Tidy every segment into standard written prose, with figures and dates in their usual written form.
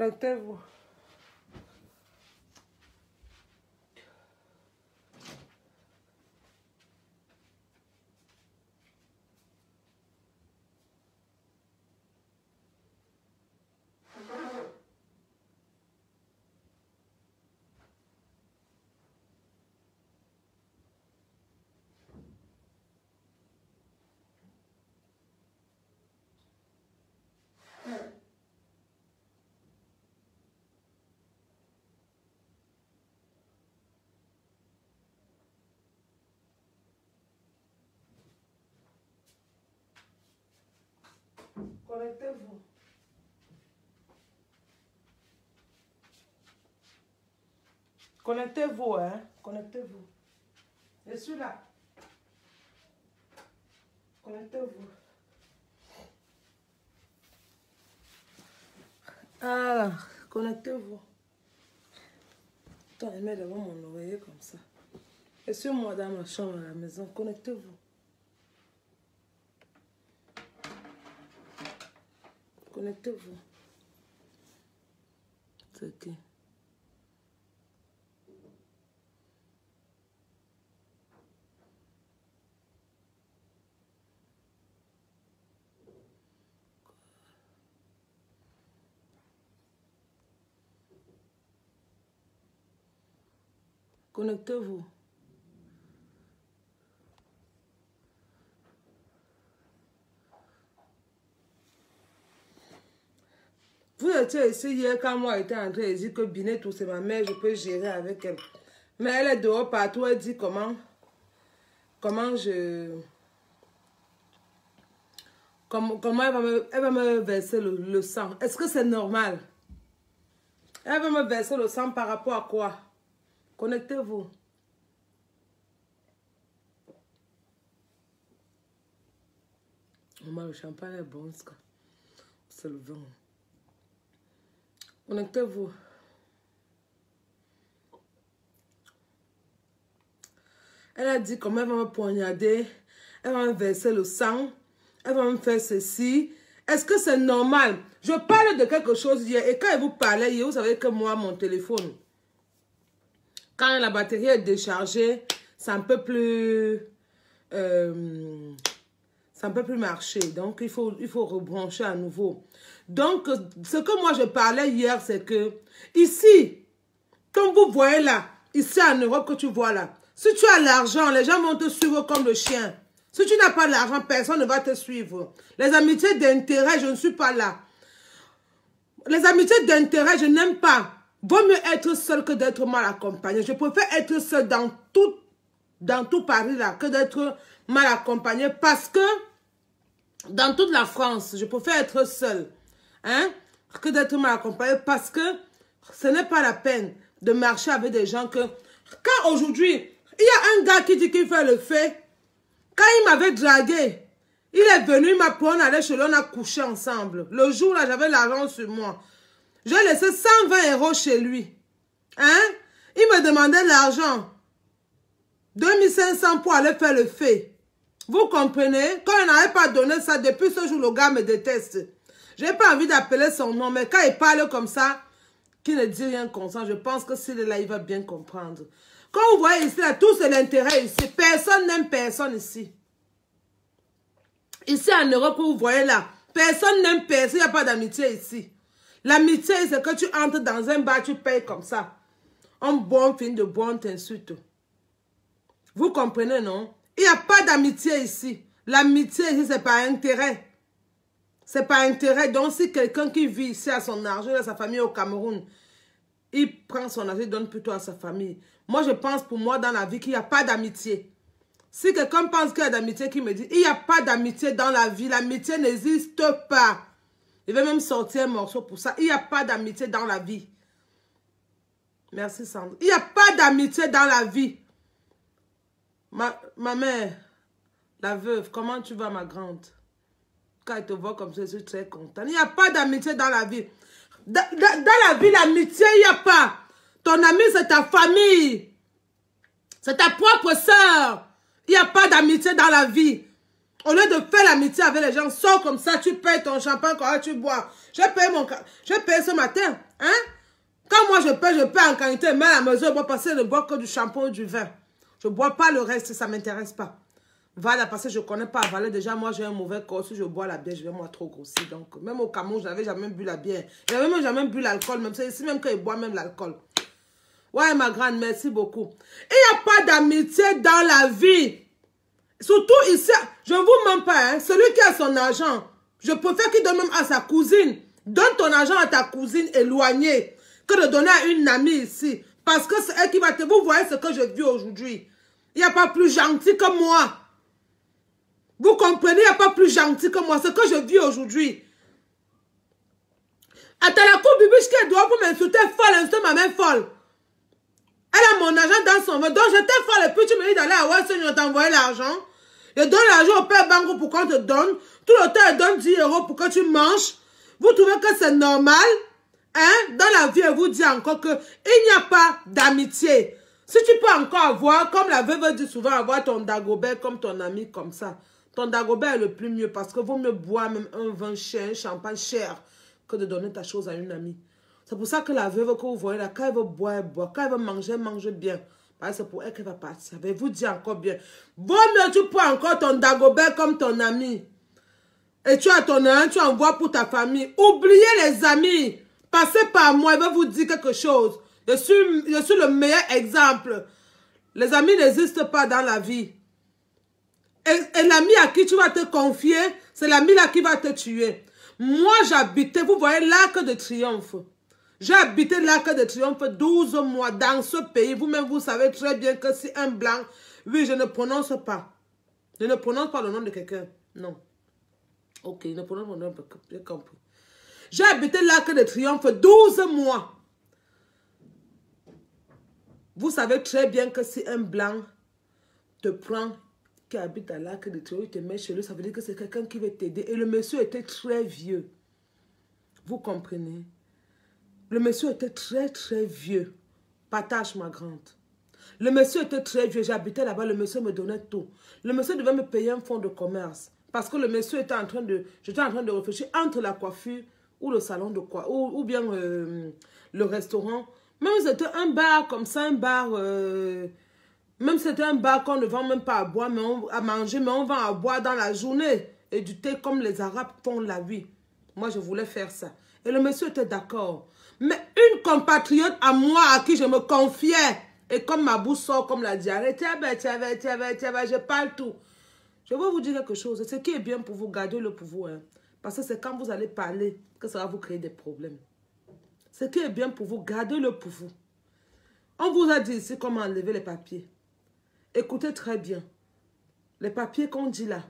Connectez-vous. Connectez-vous. Connectez-vous, hein. Connectez-vous. Je suis là. Connectez-vous. Ah, connectez-vous. Attends, je mets devant mon oreiller comme ça. Je suis moi dans ma chambre à la maison. Connectez-vous. Connectez-vous. C'est ok. Connectez-vous. Vous étiez ici hier quand moi j'étais en train de dire que Binet, tout c'est ma mère, je peux gérer avec elle. Mais elle est dehors partout, elle dit comment elle va me verser le sang. Est-ce que c'est normal? Elle va me verser le sang par rapport à quoi? Connectez-vous. Maman, le champagne est bon, c'est le vin. Connectez-vous. Elle a dit comment elle va me poignarder, elle va me verser le sang, elle va me faire ceci. Est-ce que c'est normal? Je parle de quelque chose hier et quand elle vous parlait hier, vous savez que moi, mon téléphone, quand la batterie est déchargée, ça ne peut plus marcher. Donc, il faut rebrancher à nouveau. Donc, ce que moi je parlais hier, c'est que ici, comme vous voyez là, ici en Europe que tu vois là, si tu as l'argent, les gens vont te suivre comme le chien. Si tu n'as pas l'argent, personne ne va te suivre. Les amitiés d'intérêt, je ne suis pas là. Les amitiés d'intérêt, je n'aime pas. Vaut mieux être seul que d'être mal accompagné. Je préfère être seul dans tout Paris là, que d'être mal accompagné parce que dans toute la France, je préfère être seul, hein, que d'être mal accompagné parce que ce n'est pas la peine de marcher avec des gens que... Quand aujourd'hui, il y a un gars qui dit qu'il fait le fait, quand il m'avait dragué, il est venu, il m'a pris, on allait chez lui, on a couché ensemble. Le jour là, j'avais l'argent sur moi. J'ai laissé 120 € chez lui. Hein? Il me demandait l'argent. 2500 pour aller faire le fait. Vous comprenez? Quand il n'avait pas donné ça, depuis ce jour, le gars me déteste. Je n'ai pas envie d'appeler son nom, mais quand il parle comme ça, qu'il ne dit rien consent, je pense que s'il est là, il va bien comprendre. Quand vous voyez ici, là, tout c'est l'intérêt ici. Personne n'aime personne ici. Ici en Europe, vous voyez là, personne n'aime personne, il n'y a pas d'amitié ici. L'amitié, c'est que tu entres dans un bar, tu payes comme ça. Un bon film de bon t'insulte. Vous comprenez, non? Il n'y a pas d'amitié ici. L'amitié ici, c'est par intérêt. C'est par intérêt. Donc, si quelqu'un qui vit ici a son argent, il a sa famille au Cameroun, il prend son argent, il donne plutôt à sa famille. Moi, je pense pour moi dans la vie qu'il n'y a pas d'amitié. Si quelqu'un pense qu'il y a d'amitié, qui me dit, il n'y a pas d'amitié dans la vie. L'amitié n'existe pas. Je vais même sortir un morceau pour ça. Il n'y a pas d'amitié dans la vie. Merci Sandra. Il n'y a pas d'amitié dans la vie. Ma mère, la veuve, comment tu vas ma grande? Quand elle te voit comme ça, je suis très contente. Il n'y a pas d'amitié dans la vie. Dans la vie, l'amitié, il n'y a pas. Ton ami, c'est ta famille. C'est ta propre soeur. Il n'y a pas d'amitié dans la vie. Au lieu de faire l'amitié avec les gens, sors comme ça, tu payes ton champagne quand tu bois. Je paye ce matin. Hein? Quand moi je paye en quantité. Mais à la maison, je bois passer de boire que du shampoing ou du vin. Je ne bois pas le reste, ça ne m'intéresse pas. Voilà, parce que je ne connais pas avaler. Déjà, moi, j'ai un mauvais corps. Si je bois la bière, je vais moi trop grossir. Donc, même au Cameroun, je n'avais jamais bu la bière. Je n'avais même jamais bu l'alcool. Même c'est ici même qu'ils boivent même l'alcool. Ouais, ma grande, merci beaucoup. Il n'y a pas d'amitié dans la vie. Surtout ici, je ne vous mens pas, hein, celui qui a son argent, je préfère qu'il donne même à sa cousine. Donne ton argent à ta cousine éloignée que de donner à une amie ici. Parce que c'est elle qui va te... Vous voyez ce que je vis aujourd'hui. Il n'y a pas plus gentil que moi. Vous comprenez, il n'y a pas plus gentil que moi. Ce que je vis aujourd'hui. Attends, la cour bibiche qui doit pour m'insulter folle, insulter ma mère folle. Elle a mon argent dans son main. Donc j'étais folle et puis tu me dis d'aller à Western, on t'a envoyé l'argent. Je donne l'argent au père Bango pour qu'on te donne. Tout le temps, elle donne 10 € pour que tu manges. Vous trouvez que c'est normal? Hein? Dans la vie, elle vous dit encore qu'il n'y a pas d'amitié. Si tu peux encore avoir, comme la veuve dit souvent, avoir ton Dagobert comme ton ami comme ça. Ton Dagobert est le plus mieux parce que vaut mieux boire même un vin cher, un champagne cher que de donner ta chose à une amie. C'est pour ça que la veuve que vous voyez là, quand elle veut boire, elle boit. Quand elle veut manger, elle mange bien. C'est pour elle qu'elle va partir. Je vais vous dire encore bien. Vaut mieux tu prends encore ton Dagobert comme ton ami. Et tu as ton ami, tu envoies pour ta famille. Oubliez les amis. Passez par moi, je vais vous dire quelque chose. Je suis le meilleur exemple. Les amis n'existent pas dans la vie. Et l'ami à qui tu vas te confier, c'est l'ami là qui va te tuer. Moi, j'habitais, vous voyez, l'Arc de Triomphe. J'ai habité l'Arc de Triomphe 12 mois dans ce pays. Vous-même, vous savez très bien que si un blanc... Oui, je ne prononce pas. Je ne prononce pas le nom de quelqu'un. Non. Ok, je ne prononce pas le nom de quelqu'un. J'ai compris. J'ai habité l'Arc de Triomphe 12 mois. Vous savez très bien que si un blanc te prend, qui habite à l'Arc de Triomphe, il te met chez lui, ça veut dire que c'est quelqu'un qui veut t'aider. Et le monsieur était très vieux. Vous comprenez? Le monsieur était très, très vieux. Partage, ma grande. Le monsieur était très vieux. J'habitais là-bas. Le monsieur me donnait tout. Le monsieur devait me payer un fonds de commerce. Parce que le monsieur était en train de... J'étais en train de réfléchir entre la coiffure ou le salon de quoi. Ou bien le restaurant. Même c'était un bar comme ça, un bar... même c'était un bar qu'on ne vend même pas à boire, mais à manger, mais on vend à boire dans la journée. Et du thé comme les Arabes font la nuit. Moi, je voulais faire ça. Et le monsieur était d'accord. Mais une compatriote à moi, à qui je me confiais, et comme ma bouche sort comme la diarrhée, tiens, je parle tout. Je vais vous dire quelque chose. Ce qui est bien pour vous, gardez-le pour vous. Hein. Parce que c'est quand vous allez parler que ça va vous créer des problèmes. Ce qui est bien pour vous, gardez-le pour vous. On vous a dit ici comment enlever les papiers. Écoutez très bien. Les papiers qu'on dit là,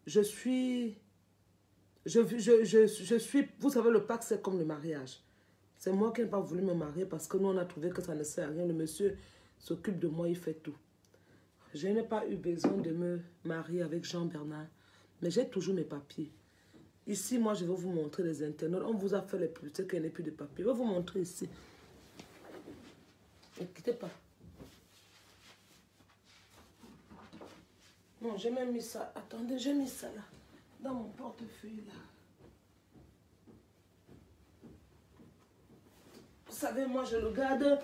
je suis... Vous savez, le pacte, c'est comme le mariage. C'est moi qui n'ai pas voulu me marier parce que nous, on a trouvé que ça ne sert à rien. Le monsieur s'occupe de moi, il fait tout. Je n'ai pas eu besoin de me marier avec Jean-Bernard, mais j'ai toujours mes papiers. Ici, moi, je vais vous montrer les internautes. On vous a fait les plus, qu'il n'y a plus de papiers. Je vais vous montrer ici. Ne quittez pas. Non, j'ai même mis ça. Attendez, j'ai mis ça là. Dans mon portefeuille là. Vous savez, moi je le garde.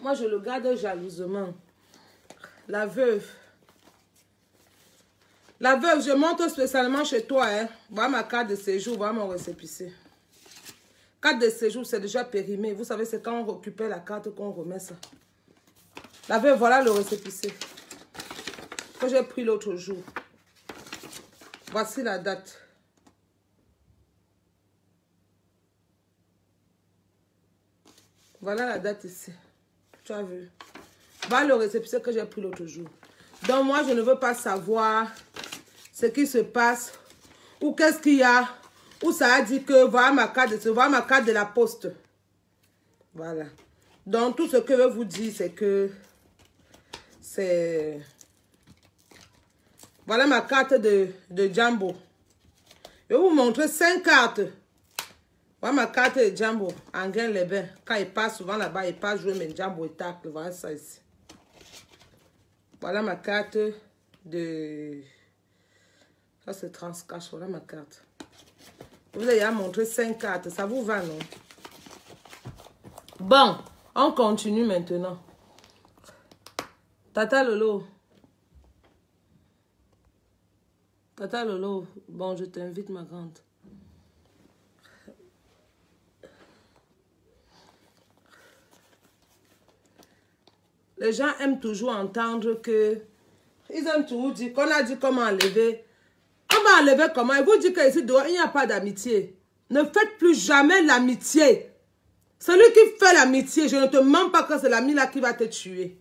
Moi je le garde jalousement. La veuve. La veuve, je montre spécialement chez toi. Hein. Voilà ma carte de séjour, voilà mon récépissé. Carte de séjour, c'est déjà périmé. Vous savez, c'est quand on récupère la carte qu'on remet ça. La veuve, voilà le récépissé. Que j'ai pris l'autre jour. Voici la date. Voilà la date ici. Tu as vu. Voilà le récépissé que j'ai pris l'autre jour. Donc moi, je ne veux pas savoir ce qui se passe. Ou qu'est-ce qu'il y a. Ou ça a dit que voilà ma carte de la poste. Voilà. Donc tout ce que je veux vous dire, c'est que c'est... Voilà ma carte de Jambo. Je vais vous montrer 5 cartes. Voilà ma carte de Jambo. En Gain-les-Bains. Quand il passe souvent là-bas, il passe jouer mes Jambo et tacle. Voilà ça ici. Voilà ma carte de... Ça, c'est Transcash. Voilà ma carte. Je vous ai déjà montré 5 cartes. Ça vous va, non? Bon, on continue maintenant. Tata Lolo. Tata Lolo, bon, je t'invite, ma grande. Les gens aiment toujours entendre que... Ils aiment toujours dire qu'on a dit comment enlever. On va enlever comment? Ils vous disent qu'ici dehors, il n'y a pas d'amitié. Ne faites plus jamais l'amitié. Celui qui fait l'amitié, je ne te mens pas que c'est l'ami là qui va te tuer.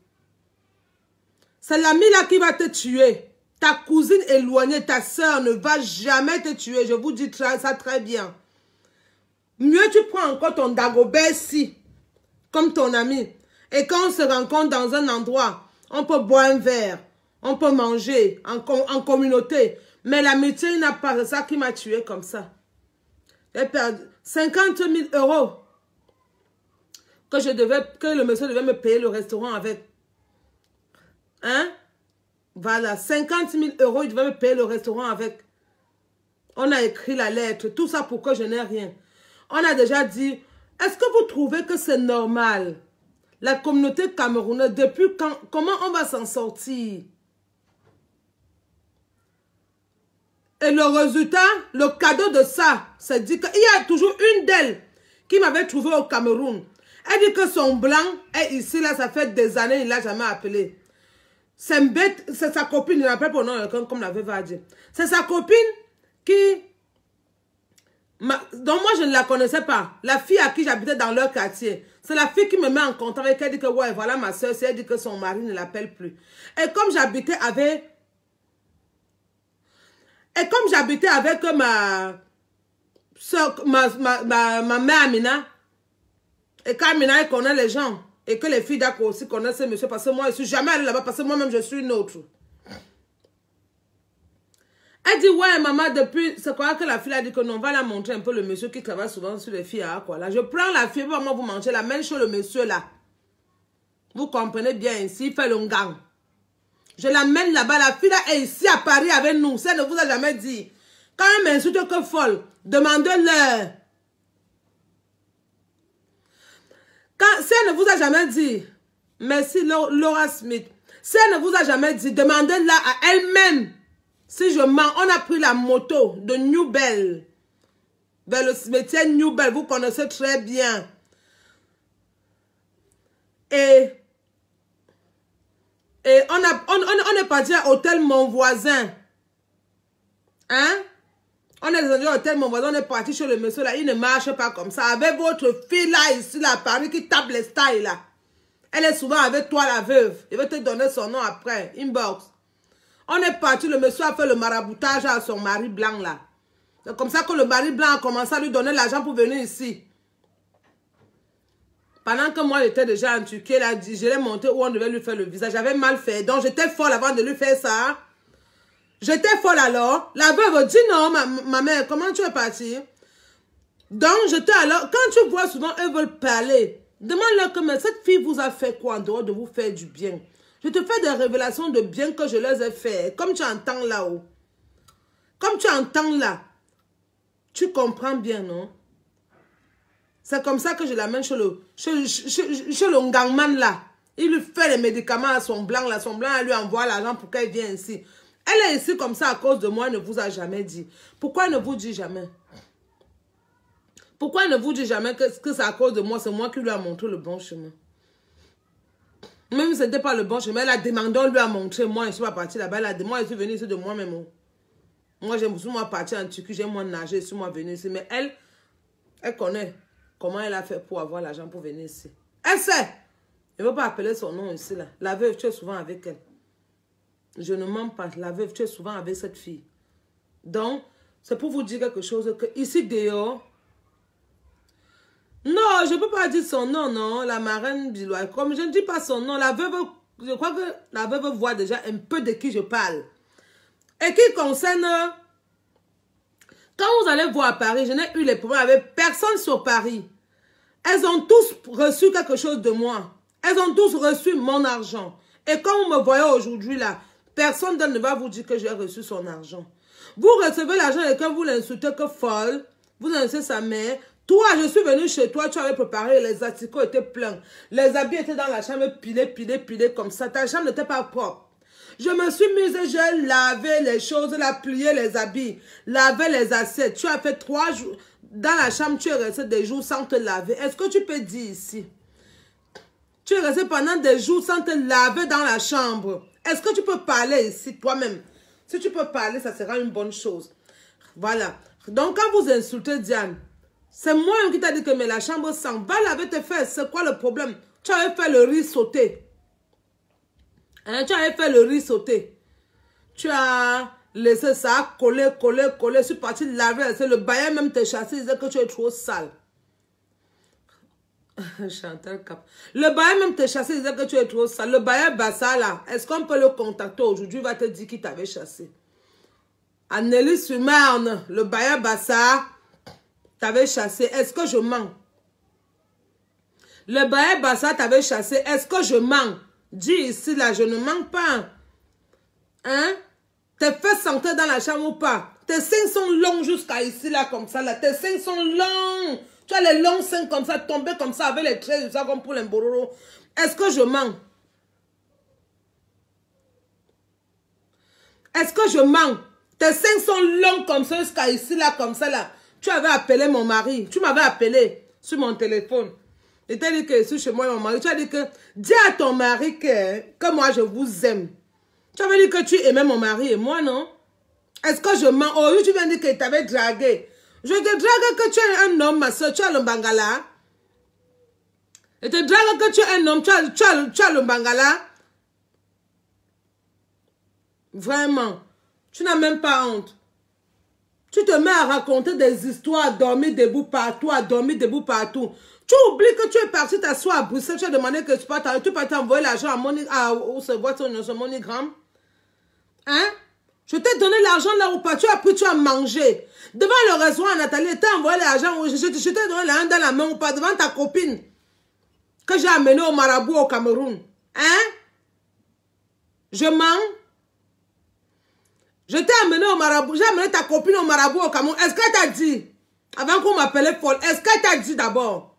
C'est l'ami là qui va te tuer. Ta cousine éloignée, ta soeur ne va jamais te tuer. Je vous dis ça très bien. Mieux tu prends encore ton Dagobert-ci, comme ton ami. Et quand on se rencontre dans un endroit, on peut boire un verre, on peut manger en communauté. Mais l'amitié, il n'a pas. C'est ça qui m'a tué comme ça. J'ai perdu 50 000 € que le monsieur devait me payer le restaurant avec. Hein? Voilà, 50 000 €, il devait me payer le restaurant avec. On a écrit la lettre, tout ça pour que je n'ai rien. On a déjà dit, est-ce que vous trouvez que c'est normal? La communauté camerounaise, depuis quand, comment on va s'en sortir? Et le résultat, le cadeau de ça, c'est dit qu'il y a toujours une d'elles qui m'avait trouvé au Cameroun. Elle dit que son blanc est ici, là, ça fait des années, il ne l'a jamais appelé. C'est bête, c'est sa copine, il n'appelle pas non, comme la veuve a dit. C'est sa copine qui... Donc moi, je ne la connaissais pas. La fille à qui j'habitais dans leur quartier. C'est la fille qui me met en contact avec elle, dit que ouais, voilà ma soeur, elle dit que son mari ne l'appelle plus. Et comme j'habitais avec... ma soeur, ma mère Amina, et quand Amina elle connaît les gens, et que les filles d'accord aussi connaissent ce monsieur, parce que moi je suis jamais allée là-bas, parce que moi-même je suis une autre. Elle dit ouais maman, depuis, c'est quoi que la fille a dit que non, on va la montrer un peu le monsieur qui travaille souvent sur les filles, quoi là. Je prends la fille, moi vous mangez la même chose le monsieur là. Vous comprenez bien ici, il fait le gang. Je l'amène là-bas, la fille là est ici à Paris avec nous, ça ne vous a jamais dit. Quand elle m'insulte que folle, demandez-leur. Si elle ne vous a jamais dit, merci Laura Smith, si elle ne vous a jamais dit, demandez-la à elle-même. Si je mens, on a pris la moto de New Bell, vers le cimetière New Bell, vous connaissez très bien. Et on est parti à l'hôtel Mon Voisin. Hein? On est descendu à l'hôtel Mon Voisin, on est parti chez le monsieur là. Il ne marche pas comme ça. Avec votre fille là, ici, là, à Paris, qui tape les styles là. Elle est souvent avec toi, la veuve. Je vais te donner son nom après. Inbox. On est parti, le monsieur a fait le maraboutage à son mari blanc là. C'est comme ça que le mari blanc a commencé à lui donner l'argent pour venir ici. Pendant que moi, j'étais déjà en Turquie, là, je l'ai monté où on devait lui faire le visage. J'avais mal fait. Donc, j'étais folle avant de lui faire ça. J'étais folle alors. La veuve dit non, ma mère, comment tu es partie? Donc, j'étais alors... Quand tu vois souvent, elles veulent parler. Demande-leur que cette fille vous a fait quoi en dehors de vous faire du bien? Je te fais des révélations de bien que je les ai fait. Comme tu entends là-haut. Comme tu entends là. Tu comprends bien, non? C'est comme ça que je l'amène chez le Ngangman là. Il lui fait les médicaments à son blanc là. Son blanc, elle lui envoie l'argent pour qu'elle vienne ici. Elle est ici comme ça à cause de moi, elle ne vous a jamais dit. Pourquoi elle ne vous dit jamais? Pourquoi elle ne vous dit jamais que c'est à cause de moi? C'est moi qui lui a montré le bon chemin. Même si ce n'était pas le bon chemin, elle a demandé, on lui a montré. Moi, je ne suis pas partie là-bas. Moi, je suis venue ici de moi-même. Moi, j'aime moi partir en Turquie, j'aime moi nager, je suis moi venue ici. Mais elle connaît comment elle a fait pour avoir l'argent pour venir ici. Elle sait. Je ne veux pas appeler son nom ici. Là. La veuve, tu es souvent avec elle. Je ne mens pas. La veuve, tu es souvent avec cette fille. Donc, c'est pour vous dire quelque chose. Que ici, dehors... Non, je ne peux pas dire son nom, non. La marraine Bilois. Comme je ne dis pas son nom, la veuve... Je crois que la veuve voit déjà un peu de qui je parle. Et qui concerne... Quand vous allez voir à Paris, je n'ai eu les problèmes avec personne sur Paris. Elles ont tous reçu quelque chose de moi. Elles ont tous reçu mon argent. Et quand vous me voyez aujourd'hui là, Personne ne va vous dire que j'ai reçu son argent. Vous recevez l'argent et quand vous l'insultez que folle, vous insultez sa mère. Toi, je suis venu chez toi, tu avais préparé, les articles étaient pleins. Les habits étaient dans la chambre, pilés comme ça. Ta chambre n'était pas propre. Je me suis mise, j'ai lavé les choses, plié les habits, lavé les assiettes. Tu as fait 3 jours. Dans la chambre, tu es resté des jours sans te laver. Est-ce que tu peux dire ici? Tu es resté pendant des jours sans te laver dans la chambre. Est-ce que tu peux parler ici toi-même? Si tu peux parler, ça sera une bonne chose. Voilà. Donc, quand vous insultez Diane, c'est moi qui t'a dit que mais la chambre sent. Va laver tes fesses. C'est quoi le problème? Tu avais fait le riz sauté. Hein? Tu avais fait le riz sauté. Tu as laissé ça coller. Je suis partie laver. Le baillet même te chassé. Il disait que tu es trop sale. Chantal Cap. Le baillet même te chassé. Il disait que tu es trop sale. Le baillet Bassa là. Est-ce qu'on peut le contacter aujourd'hui? Il va te dire qu'il t'avait chassé. Annelise Sumerne. Le baillet Bassa t'avait chassé. Est-ce que je mens? Le baillet Bassa t'avait chassé. Est-ce que je mens? Dis ici là, je ne mens pas. Hein? Tes fesses sentaient dans la chambre ou pas? Tes seins sont longs jusqu'à ici là comme ça là. Tes seins sont longs. Tu as les longs seins comme ça, tombés comme ça avec les traits ça comme pour les bororo. Est-ce que je mens? Est-ce que je mens? Tes seins sont longs comme ça jusqu'à ici là comme ça là. Tu avais appelé mon mari. Tu m'avais appelé sur mon téléphone. Il t'a dit que je suis chez moi et mon mari. Tu as dit que dis à ton mari que moi je vous aime. Tu avais dit que tu aimais mon mari et moi non? Est-ce que je mens? Oh, tu viens de dire qu'il t'avait dragué. Je te drague que tu es un homme, ma soeur. Tu as le bangala. Je te drague que tu es un homme. Tu as le bangala. Vraiment. Tu n'as même pas honte. Tu te mets à raconter des histoires, à dormir debout partout, Tu oublies que tu es parti t'asseoir à Bruxelles, tu as demandé que tu peux t'envoyer l'argent à MoneyGram. Hein? Je t'ai donné l'argent là ou pas, tu as pris, tu as mangé. Devant le restaurant, Nathalie, tu t'ai envoyé l'argent, je t'ai donné l'argent dans la main ou pas, devant ta copine que j'ai amenée au marabout au Cameroun. Hein? Je mens? Je t'ai amené au marabout, j'ai amené ta copine au marabout au Cameroun. Est-ce qu'elle t'a dit? Avant qu'on m'appelait folle, est-ce qu'elle t'a dit d'abord?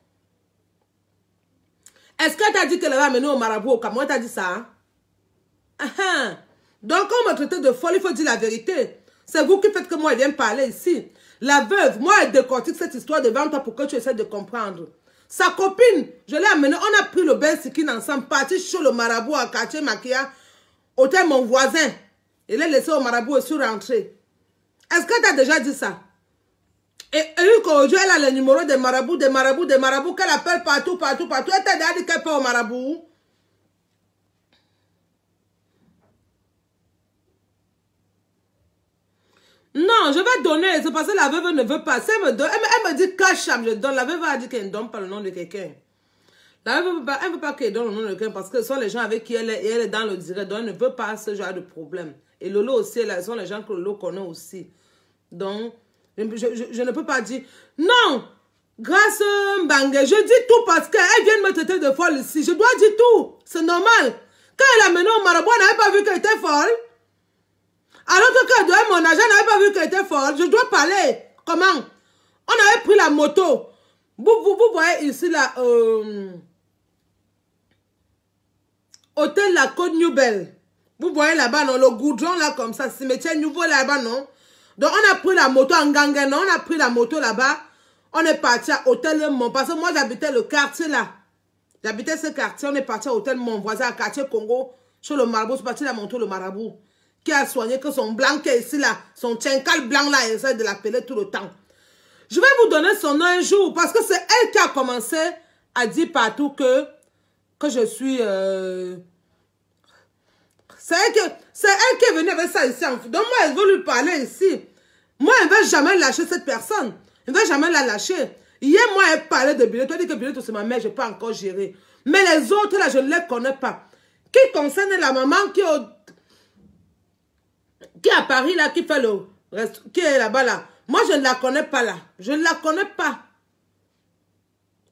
Est-ce qu'elle t'a dit qu'elle avait amené au marabout au Cameroun? Elle t'a dit ça? Hein? Donc, quand on m'a traité de folle, il faut dire la vérité. C'est vous qui faites que moi, elle vient parler ici. La veuve, moi, elle décortique cette histoire devant toi pour que tu essaies de comprendre. Sa copine, je l'ai amenée, on a pris le bain sikin ensemble, parti sur le marabout à quartier Maquia, hôtel mon voisin. Il l'a laissé au marabout et je suis rentrée. Est-ce que tu as déjà dit ça? Et aujourd'hui, elle a le numéro des marabouts, qu'elle appelle partout. Elle t'a déjà dit qu'elle peut au marabout. Non, je vais donner. C'est parce que la veuve ne veut pas. Si elle me donne, elle me dit cash, je donne. La veuve a dit qu'elle ne donne pas le nom de quelqu'un. La veuve ne veut pas qu'elle donne le nom de quelqu'un parce que ce sont les gens avec qui elle est dans le direct. Donc, elle ne veut pas ce genre de problème. Et Lolo aussi, ce sont les gens que Lolo connaît aussi. Donc, je ne peux pas dire non. Grâce à Mbangé, je dis tout parce qu'elle vient de me traiter de folle ici. Je dois dire tout. C'est normal. Quand elle a mené au marabout, elle n'avait pas vu qu'elle était folle. Alors que quand elle donnait mon argent, elle n'avait pas vu qu'elle était folle. Je dois parler. Comment? On avait pris la moto. Vous voyez ici là, hôtel La Côte Nouvelle. Vous voyez là-bas, non? Le goudron là comme ça, cimetière nouveau là-bas, non? Donc on a pris la moto en gangue, non? On a pris la moto là-bas. On est parti à Hôtel Mont. Parce que moi j'habitais le quartier là. J'habitais ce quartier. On est parti à Hôtel Mont voisin, à quartier Congo. Sur le marabout. C'est parti la moto, le marabout. Qui a soigné que son blanc qui est ici là. Son tchenkal blanc là. Il essaie de l'appeler tout le temps. Je vais vous donner son nom un jour. Parce que c'est elle qui a commencé à dire partout que je suis... C'est elle qui est venue avec ça ici. Donc moi, elle veut lui parler ici. Moi, elle ne va jamais lâcher cette personne. Elle ne va jamais la lâcher. Hier, moi, elle parlait de Bileto. Elle dit que Bileto, c'est ma mère, je ne peux pas encore gérer. Mais les autres, là, je ne les connais pas. Qui concerne la maman qui est à Paris, là, qui fait qui est là-bas, là. Moi, je ne la connais pas, là. Je ne la connais pas.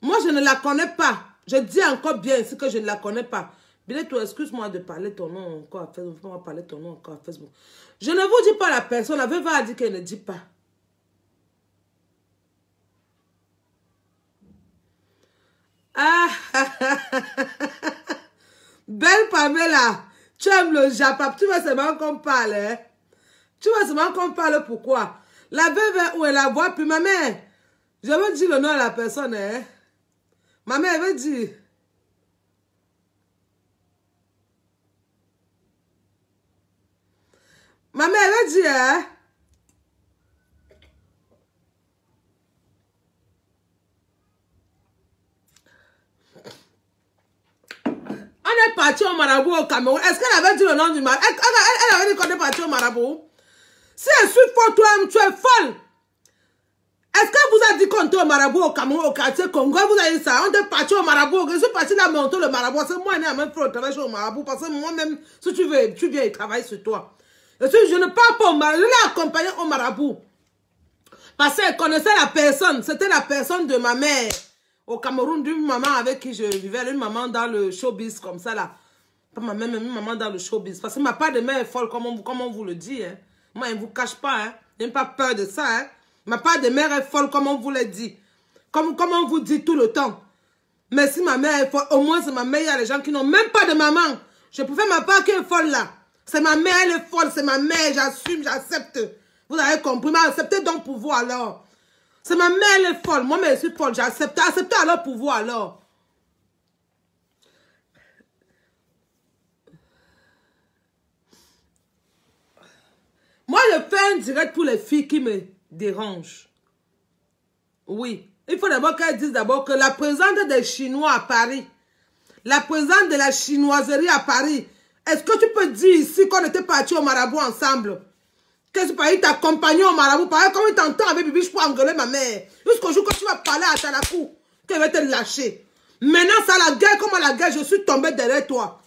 Moi, je ne la connais pas. Je dis encore bien ici que je ne la connais pas. Bileto, excuse-moi de parler ton nom encore à Facebook. On va parler ton nom encore à Facebook. Je ne vous dis pas la personne. La veuve a dit qu'elle ne dit pas. Ah, belle Pamela, tu aimes le Japap. Tu vois seulement qu'on parle. Hein? Tu vois seulement qu'on parle pourquoi? La veuve où elle la voit, puis ma mère, je veux dire le nom de la personne. Hein? Ma mère, elle veut dire. Ma mère, elle veut dire. Hein? On est parti au marabout au Cameroun. Est-ce qu'elle avait dit le nom du marabout? Elle avait dit qu'on est parti au marabout. Si elle suit fort, toi, tu es folle. Est-ce qu'elle vous a dit qu'on était au marabout au Cameroun, au quartier Congo? Vous avez dit ça. On est parti au marabout. Je suis parti là, monter le marabout. C'est moi, je même fait le travail au marabout. Parce que moi-même, si tu veux, tu viens et travaille sur toi. Je ne parle pas au marabout. Je l'ai accompagné au marabout. Parce qu'elle connaissait la personne. C'était la personne de ma mère. Au Cameroun, d'une maman avec qui je vivais, une maman dans le showbiz comme ça là. Pas ma mère, mais une maman dans le showbiz. Parce que ma part de mère est folle, comme on vous le dit. Hein. Moi, je ne vous cache pas. Hein. Je n'ai pas peur de ça. Hein. Ma part de mère est folle, comme on vous le dit. Comme on vous dit tout le temps. Mais si ma mère est folle, au moins c'est ma mère. Il y a les gens qui n'ont même pas de maman. Je préfère ma part qui est folle là. C'est ma mère, elle est folle. C'est ma mère, j'assume, j'accepte. Vous avez compris. Mais acceptez donc pour vous alors. C'est ma mère, elle est folle. Moi, mais je suis folle. J'ai accepté. Acceptez alors pour vous, alors. Moi, je fais un direct pour les filles qui me dérangent. Oui. Il faut d'abord qu'elles disent d'abord que la présidente des Chinois à Paris, la présidente de la chinoiserie à Paris, est-ce que tu peux dire ici qu'on était partis au marabout ensemble? Que ce pays t'accompagne au marabout. Pareil, comme il t'entend avec Bibi, je peux engueuler ma mère. Jusqu'au jour que tu vas parler à Talakou, qu'elle va te lâcher. Maintenant, ça la guerre, comme à la guerre, je suis tombée derrière toi.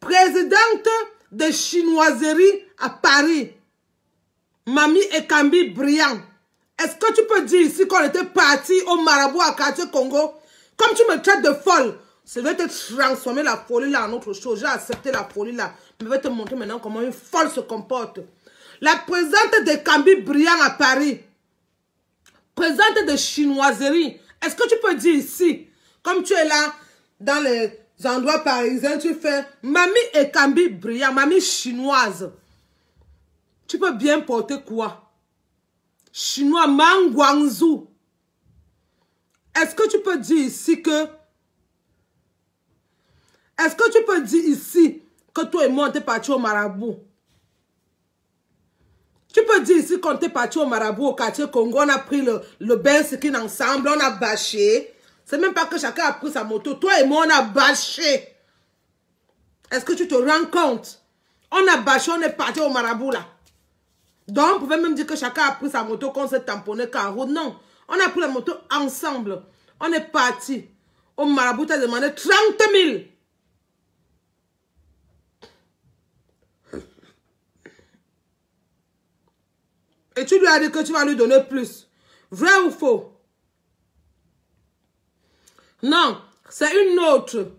Présidente de chinoiserie à Paris, Mamie Ekambi Briand. Est-ce que tu peux dire ici qu'on était parti au marabout à quartier Congo? Comme tu me traites de folle, je vais te transformer la folie là en autre chose. J'ai accepté la folie là. Je vais te montrer maintenant comment une folle se comporte. La présidente de Kambi Briand à Paris, présidente de chinoiserie, est-ce que tu peux dire ici, comme tu es là, dans les endroits parisiens, tu fais Mamie et Kambi Briand, mamie chinoise. Tu peux bien porter quoi? Chinois Mangwangzhou. Est-ce que tu peux dire ici que... Est-ce que tu peux dire ici que toi et moi, on est partis au marabout? Tu peux dire ici qu'on est parti au marabout, au quartier Congo, on a pris le bain skin ensemble, on a bâché. C'est même pas que chacun a pris sa moto. Toi et moi, on a bâché. Est-ce que tu te rends compte? On a bâché, on est parti au marabout là. Donc, on pouvait même dire que chacun a pris sa moto, qu'on s'est tamponné qu'en route. Non, on a pris la moto ensemble. On est parti. Au marabout, tu as demandé 30 000. Et tu lui as dit que tu vas lui donner plus. Vrai ou faux? Non, c'est une autre.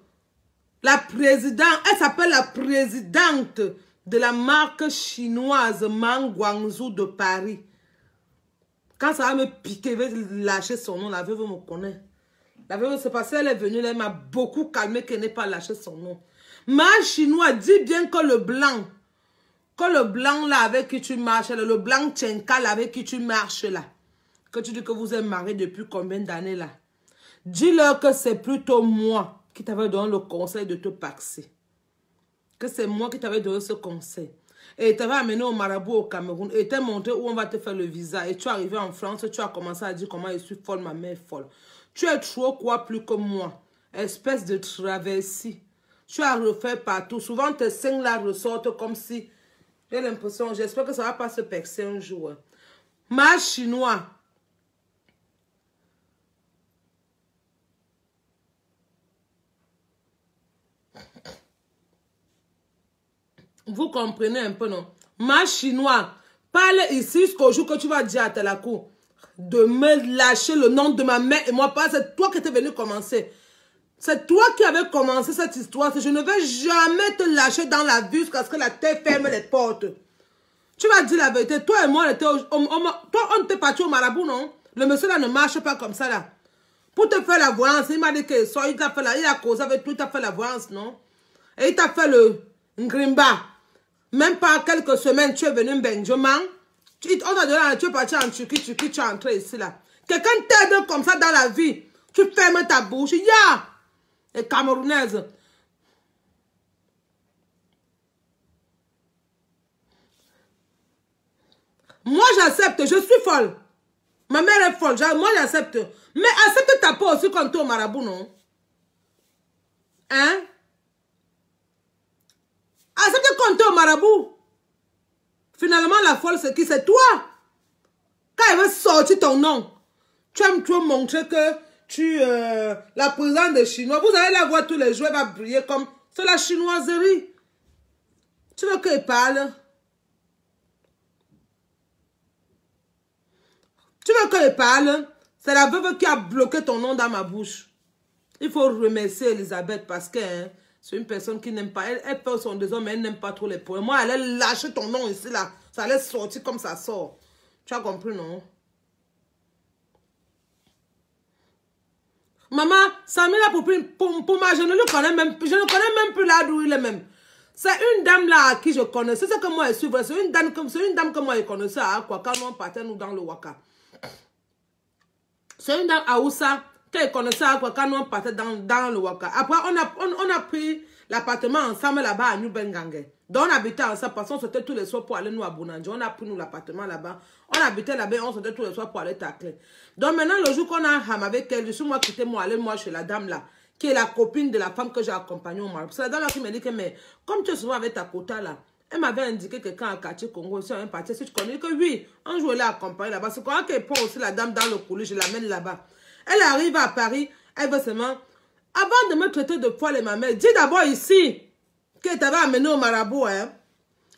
La présidente, elle s'appelle la présidente de la marque chinoise Mangwangzhou de Paris. Quand ça va me piquer, je vais lâcher son nom. La veuve me connaît. La veuve, c'est parce qu'elle est venue, elle m'a beaucoup calmé qu'elle n'ait pas lâché son nom. Ma chinois, dis bien que le blanc là avec qui tu marches, le blanc tchenka là avec qui tu marches là, que tu dis que vous êtes mariés depuis combien d'années là, dis-leur que c'est plutôt moi qui t'avais donné le conseil de te paxer. Que c'est moi qui t'avais donné ce conseil. Et t'avais amené au marabout au Cameroun et t'ai montré où on va te faire le visa. Et tu es arrivé en France, tu as commencé à dire comment je suis folle, ma mère est folle. Tu es trop quoi plus que moi. Espèce de traversie. Tu as refait partout. Souvent tes seins là ressortent comme si... J'ai l'impression, j'espère que ça ne va pas se percer un jour. Ma chinois. Vous comprenez un peu, non? Ma chinois. Parle ici jusqu'au jour que tu vas dire à Talakou de me lâcher le nom de ma mère et moi. Pas c'est toi qui étais venu commencer. C'est toi qui avais commencé cette histoire. Je ne vais jamais te lâcher dans la vie jusqu'à ce que la terre ferme les portes. Tu vas dire la vérité. Toi et moi, on était parti au marabout, non? Le monsieur là ne marche pas comme ça là. Pour te faire la voyance, il m'a dit que il t'a fait il a causé avec toi, il t'a fait la voyance, non? Et il t'a fait le ngrimba. Même pas quelques semaines, tu es venu Benjamin. On t'a donné, tu es parti en Turquie, tu es entré ici là. Quelqu'un t'aide comme ça dans la vie. Tu fermes ta bouche. Ya! Et Camerounaise. Moi, j'accepte. Je suis folle. Ma mère est folle. Moi, j'accepte. Mais accepte ta peau aussi quand tu es au marabout, non? Hein? Accepte quand tu es au marabout. Finalement, la folle, c'est qui? C'est toi. Quand elle veut sortir ton nom, tu aimes trop montrer que tu la présidente des Chinois. Vous allez la voir tous les jours, elle va briller comme... C'est la chinoiserie. Tu veux qu'elle parle? Tu veux qu'elle parle? C'est la veuve qui a bloqué ton nom dans ma bouche. Il faut remercier Elisabeth parce que hein, c'est une personne qui n'aime pas. Elle fait son désordre, mais elle n'aime pas trop les points. Moi, elle allait lâcher ton nom ici, là. Ça allait sortir comme ça sort. Tu as compris, non? Maman, Samira, pour moi, je ne le connais même plus. Je ne connais même plus là d'où il est même. C'est une dame là à qui je connais. C'est ce que moi, je suis. C'est une dame que moi, je connaissais à quoi quand on partait nous dans le Waka. C'est une dame à Oussa qu'elle connaissait à quoi quand on partait dans le Waka. Après, on a pris l'appartement ensemble là-bas à New Bengangue. Donc on habitait ensemble parce qu'on sortait tous les soirs pour aller nous à Bonanjo. On a pris nous l'appartement là-bas. On habitait là-bas, on sortait tous les soirs pour aller tacler. Donc maintenant, le jour qu'on a ham avec elle, je suis moi quitté moi aller moi chez la dame là, qui est la copine de la femme que j'ai accompagnée au Maroc. C'est la dame là qui m'a dit que mais comme tu es souvent avec ta quota là, elle m'avait indiqué quelqu'un à quartier Congo, si on est parti, si tu connais que oui, un jour elle a accompagné là-bas. C'est quand elle prend aussi la dame dans le coulis, je l'amène là-bas. Elle arrive à Paris, elle veut seulement, avant de me traiter de poil et ma mère, dis d'abord ici qu'elle t'avait amené au marabout, hein.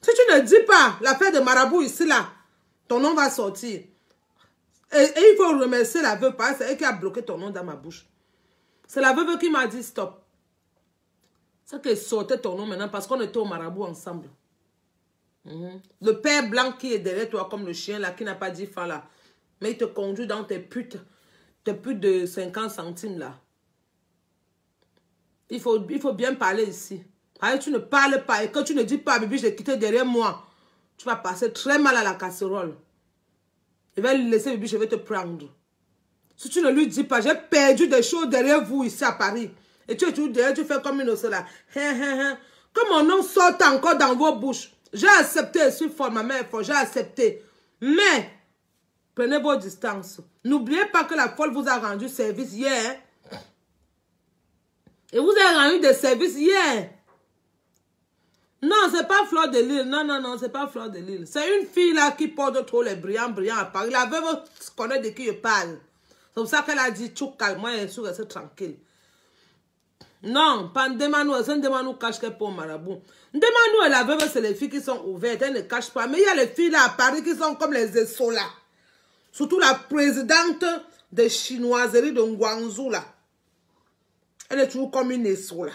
Si tu ne dis pas l'affaire de marabout ici là, ton nom va sortir. Et il faut remercier la veuve parce que c'est elle qui a bloqué ton nom dans ma bouche. C'est la veuve qui m'a dit stop. C'est qu'elle sortait ton nom maintenant parce qu'on était au marabout ensemble. Le père blanc qui est derrière toi comme le chien là, qui n'a pas dit fin là. Mais il te conduit dans tes putes de 50 centimes là. Il faut bien parler ici. Allez, tu ne parles pas et que tu ne dis pas, bébé, j'ai quitté derrière moi. Tu vas passer très mal à la casserole. Je vais le laisser, bébé, je vais te prendre. Si tu ne lui dis pas, j'ai perdu des choses derrière vous ici à Paris. Et tu es toujours derrière, tu fais comme une osse là. Que mon nom sorte encore dans vos bouches. J'ai accepté, je suis folle, ma mère est folle, j'ai accepté. Mais, prenez vos distances. N'oubliez pas que la folle vous a rendu service hier. Et vous avez rendu des services hier. Non, c'est pas Fleur de Lille. Non, c'est pas Fleur de Lille. C'est une fille là qui porte trop les brillants à Paris. La veuve connaît de qui je parle. C'est pour ça qu'elle a dit, tu calme, moi je suis restée tranquille. Non, pas Ndemanou, c'est Ndemanou cache qu'elle pour marabout. Ndemanou et la veuve, c'est les filles qui sont ouvertes, elles ne cachent pas. Mais il y a les filles là à Paris qui sont comme les essos là. Surtout la présidente des chinoiseries de Guangzhou là. Elle est toujours comme une esso là.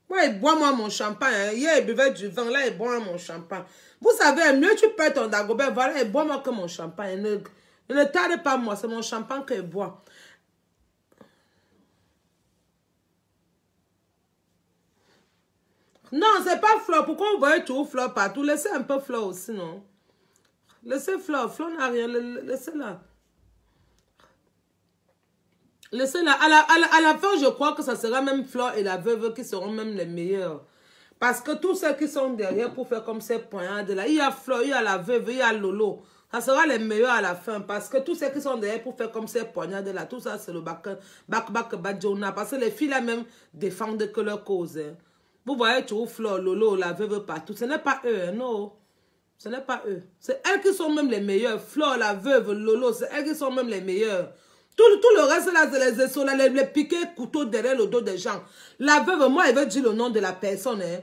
Moi, il boit moi mon champagne. Hein. Hier, il buvait du vin. Là, il boit mon champagne. Vous savez, mieux tu perds ton dagobert. Voilà, il boit moi que mon champagne. Ne tarde pas moi. C'est mon champagne qu'il boit. Non, c'est pas Fleur. Pourquoi vous voyez tout Fleur partout? Laissez un peu Fleur aussi, non? Laissez Fleur. Fleur n'a rien. Laissez-la. Laissez-la. À la fin, je crois que ça sera même Fleur et la veuve qui seront même les meilleurs. Parce que tous ceux qui sont derrière pour faire comme ces poignards là, il y a Fleur, il y a la veuve, il y a Lolo. Ça sera les meilleurs à la fin. Parce que tous ceux qui sont derrière pour faire comme ces poignards là, tout ça c'est le badjona. Parce que les filles là même défendent que leur cause. Hein. Vous voyez toujours Fleur, Lolo, la veuve partout. Ce n'est pas eux, hein, non. Ce n'est pas eux. C'est elles qui sont même les meilleures. Fleur, la veuve, Lolo, c'est elles qui sont même les meilleures. Tout le reste là, c'est les essos, les piquets couteaux derrière le dos des gens. La veuve, moi, elle veut dire le nom de la personne. Hein.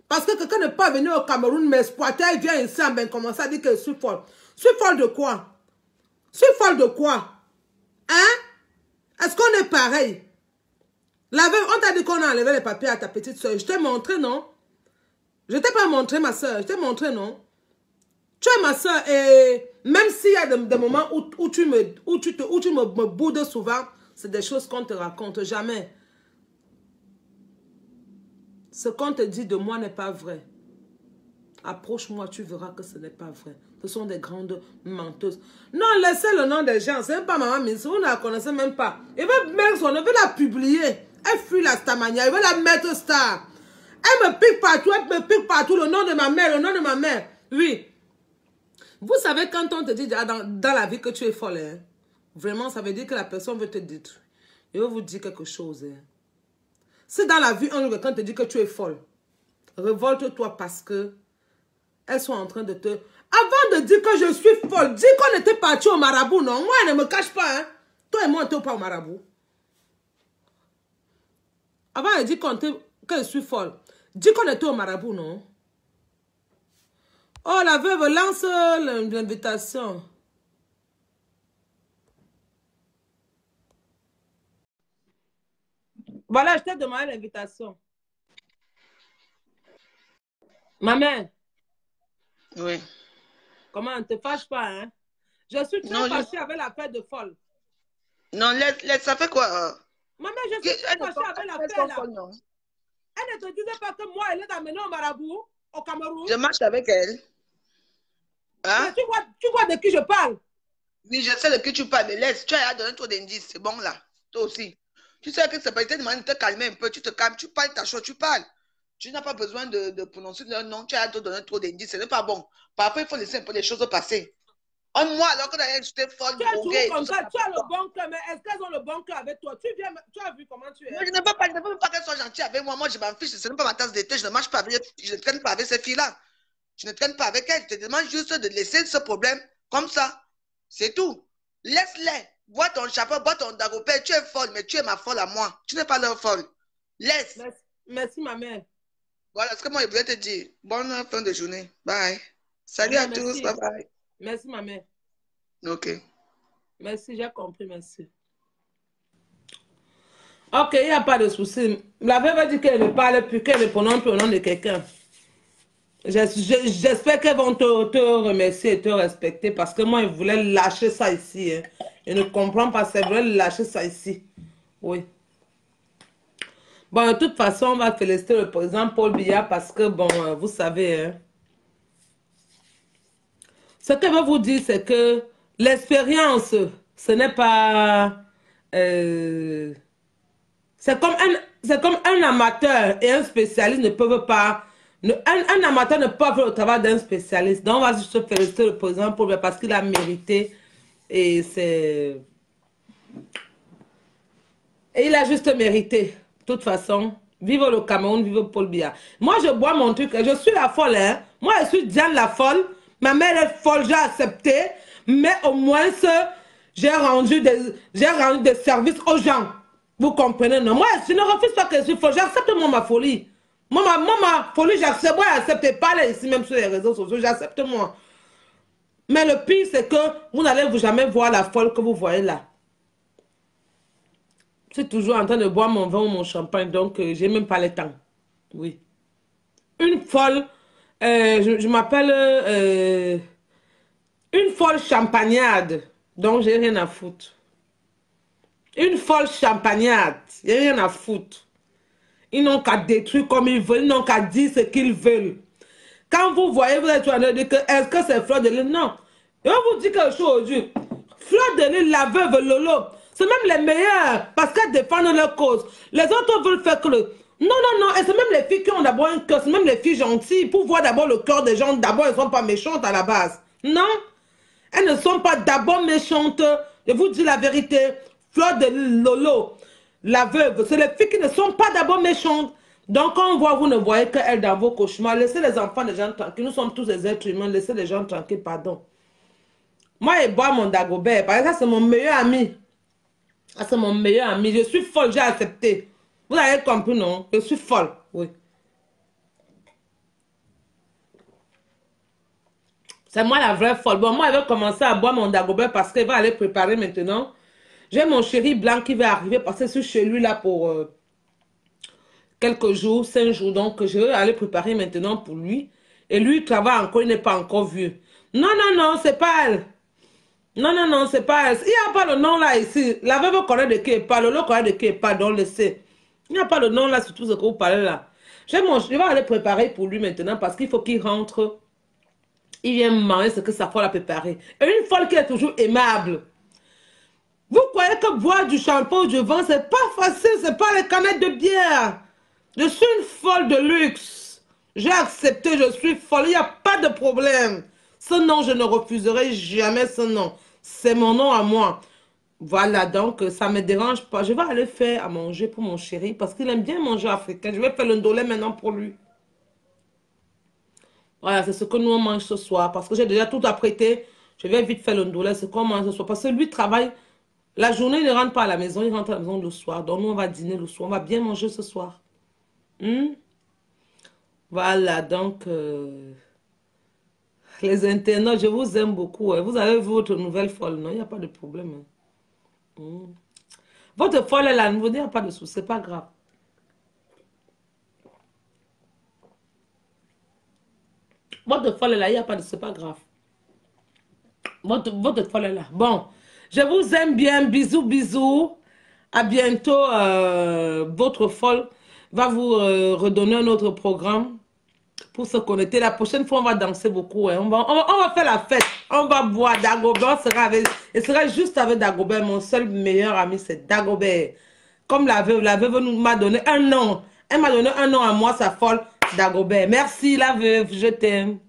Parce que quelqu'un n'est pas venu au Cameroun m'exploiter, elle vient ici, ben commencer à dire que je suis folle. Je suis folle de quoi? Je suis folle de quoi? Hein? Est-ce qu'on est pareil? La veuve, on t'a dit qu'on a enlevé les papiers à ta petite soeur. Je t'ai montré, non? Je t'ai pas montré, ma soeur. Je t'ai montré, non? Tu es ma soeur et même s'il y a des moments où tu me boudes souvent, c'est des choses qu'on te raconte. Jamais. Ce qu'on te dit de moi n'est pas vrai. Approche-moi, tu verras que ce n'est pas vrai. Ce sont des grandes menteuses. Non, laissez le nom des gens. C'est même pas maman Miss. Vous ne la connaissez même pas. Il veut mettre son nom, il veut la publier. Elle fuit la Stamania. Il veut la mettre star. Elle me pique partout. Elle me pique partout. Le nom de ma mère. Le nom de ma mère. Oui. Vous savez, quand on te dit dans la vie que tu es folle, hein, vraiment, ça veut dire que la personne veut te détruire. Je vais vous dire quelque chose. Hein. Si dans la vie, un jour, quelqu'un te dit que tu es folle, révolte-toi parce que elles sont en train de te... Avant de dire que je suis folle, dis qu'on était parti au marabout, non? Moi, ne me cache pas, hein. Toi et moi, on n'était pas au marabout. Avant de dire que je suis folle, dis qu'on était au marabout, non? Oh, la veuve lance l'invitation. Voilà, je t'ai demandé l'invitation. Ma mère. Oui. Comment, ne te fâche pas, hein? Je suis très fâchée avec la paix de folle. Non, laisse, ça fait quoi? Maman, je suis très fâchée avec la paix, là. Elle ne te disait pas que moi, elle est amenée au marabout, au Cameroun. Je marche avec elle. Hein? Tu vois de qui je parle? Oui, je sais de qui tu parles, mais laisse. Tu as donné trop d'indices, c'est bon, là. Toi aussi. Tu sais que c'est pas été demandé de te calmer un peu. Tu te calmes, tu parles ta chose, tu parles. Tu n'as pas besoin de prononcer leur nom. Tu as donné trop d'indices, ce n'est pas bon. Parfois, il faut laisser un peu les choses passer. Moi, alors que j'étais folle, droguée. Tu as le bon cœur, mais est-ce qu'elles ont le bon cœur avec toi? Tu as vu comment tu es? Moi, je ne veux pas qu'elles soient gentilles avec moi. Moi, je m'en fiche. Ce n'est pas ma tasse d'été. Je ne marche pas avec, je ne traîne pas avec ces filles-là. Je ne traîne pas avec elles. Je te demande juste de laisser ce problème comme ça. C'est tout. Laisse-les. Bois ton chapeau, bois ton dagopé. Tu es folle, mais tu es ma folle à moi. Tu n'es pas leur folle. Laisse. Merci, ma mère. Voilà ce que moi, je voulais te dire. Bonne fin de journée. Bye. Salut à tous. Bye bye. Merci, ma mère. Ok. Merci, j'ai compris, merci. Ok, il n'y a pas de souci. La veuve a dit qu'elle ne parle plus, qu'elle ne prononce plus au nom de quelqu'un. J'espère qu'elles vont te remercier et te respecter parce que moi, ils voulaient lâcher ça ici. Hein. Je ne comprends pas, c'est vrai lâcher ça ici. Oui. Bon, de toute façon, on va féliciter le président Paul Biya parce que, bon, vous savez, hein, ce que je veux vous dire, c'est que l'expérience, ce n'est pas... c'est comme un amateur et un spécialiste ne peuvent pas... Un amateur ne peut pas faire le travail d'un spécialiste. Donc, on va juste féliciter le président Paul Biya parce qu'il a mérité. Et c'est... Et il a juste mérité. De toute façon, vive le Cameroun, vive Paul Biya. Moi, je bois mon truc. Je suis la folle, hein. Moi, je suis Diane la folle. Ma mère est folle, j'ai accepté. Mais au moins, j'ai rendu des services aux gens. Vous comprenez, non? Moi, je ne refuse pas que je suis folle. J'accepte moi ma folie. Moi, ma folie, j'accepte. Moi, j'accepte pas là, ici, même sur les réseaux sociaux. J'accepte moi. Mais le pire, c'est que vous n'allez jamais voir la folle que vous voyez là. Je suis toujours en train de boire mon vin ou mon champagne, donc j'ai même pas le temps. Oui. Une folle, je m'appelle une folle champagnade, donc j'ai rien à foutre. Une folle champagnade, j'ai rien à foutre. Ils n'ont qu'à détruire comme ils veulent, ils n'ont qu'à dire ce qu'ils veulent. Quand vous voyez, vous êtes en train de dire que est-ce que c'est Fleur de Lys? Non. Je vais vous dire quelque chose aujourd'hui. Fleur de Lys, la veuve Lolo, c'est même les meilleurs parce qu'elles défendent leur cause. Les autres veulent faire que le... Non, non, non. Et c'est même les filles qui ont d'abord un cœur. C'est même les filles gentilles. Pour voir d'abord le cœur des gens, d'abord, elles ne sont pas méchantes à la base. Non. Elles ne sont pas d'abord méchantes. Je vous dis la vérité. Fleur de Lys, Lolo, la veuve, c'est les filles qui ne sont pas d'abord méchantes. Donc, quand on voit, vous ne voyez qu'elles dans vos cauchemars. Laissez les enfants des gens tranquilles. Nous sommes tous des êtres humains. Laissez les gens tranquilles, pardon. Moi, je bois mon Dagobert. Par exemple, c'est mon meilleur ami. Ah, c'est mon meilleur ami. Je suis folle, j'ai accepté. Vous avez compris, non? Je suis folle, oui. C'est moi la vraie folle. Bon, moi, je vais commencer à boire mon Dagobert parce qu'il va aller préparer maintenant. J'ai mon chéri blanc qui va arriver parce que je suis chez lui là pour quelques jours, 5 jours. Donc, je vais aller préparer maintenant pour lui. Et lui, il travaille encore, il n'est pas encore vieux. Non, non, non, c'est pas elle. Non, non, non, c'est pas elle. Il n'y a pas le nom là ici. La veuve connaît de qui elle parle, le connaît de qui elle parle, donc le sait. Il n'y a pas le nom là sur tout ce que vous parlez là. Je vais aller préparer pour lui maintenant parce qu'il faut qu'il rentre. Il vient manger ce que sa folle a préparé. Et une folle qui est toujours aimable. Vous croyez que boire du shampoing ou du vin, c'est pas facile, c'est pas les canettes de bière. Je suis une folle de luxe. J'ai accepté, je suis folle, il n'y a pas de problème. Ce nom, je ne refuserai jamais ce nom. C'est mon nom à moi. Voilà, donc ça ne me dérange pas. Je vais aller faire à manger pour mon chéri parce qu'il aime bien manger africain. Je vais faire le ndolé maintenant pour lui. Voilà, c'est ce que nous on mange ce soir parce que j'ai déjà tout apprêté. Je vais vite faire le ndolé, ce qu'on mange ce soir. Parce que lui travaille. La journée, il ne rentre pas à la maison, il rentre à la maison le soir. Donc nous, on va dîner le soir. On va bien manger ce soir. Voilà, donc... les internautes, je vous aime beaucoup. Hein. Vous avez vu votre nouvelle folle, non? Il n'y a pas de problème. Hein. Votre folle est là, il n'y a pas de souci, c'est pas grave. Votre folle est là, il n'y a pas de souci, c'est pas grave. Votre folle est là. Bon, je vous aime bien. Bisous, bisous. À bientôt. Votre folle va vous redonner un autre programme pour se connecter. La prochaine fois, on va danser beaucoup. Hein. On va faire la fête. On va boire. Dagobert sera juste avec Dagobert. Mon seul meilleur ami, c'est Dagobert. Comme la veuve m'a donné un nom. Elle m'a donné un nom à moi, sa folle, Dagobert. Merci, la veuve. Je t'aime.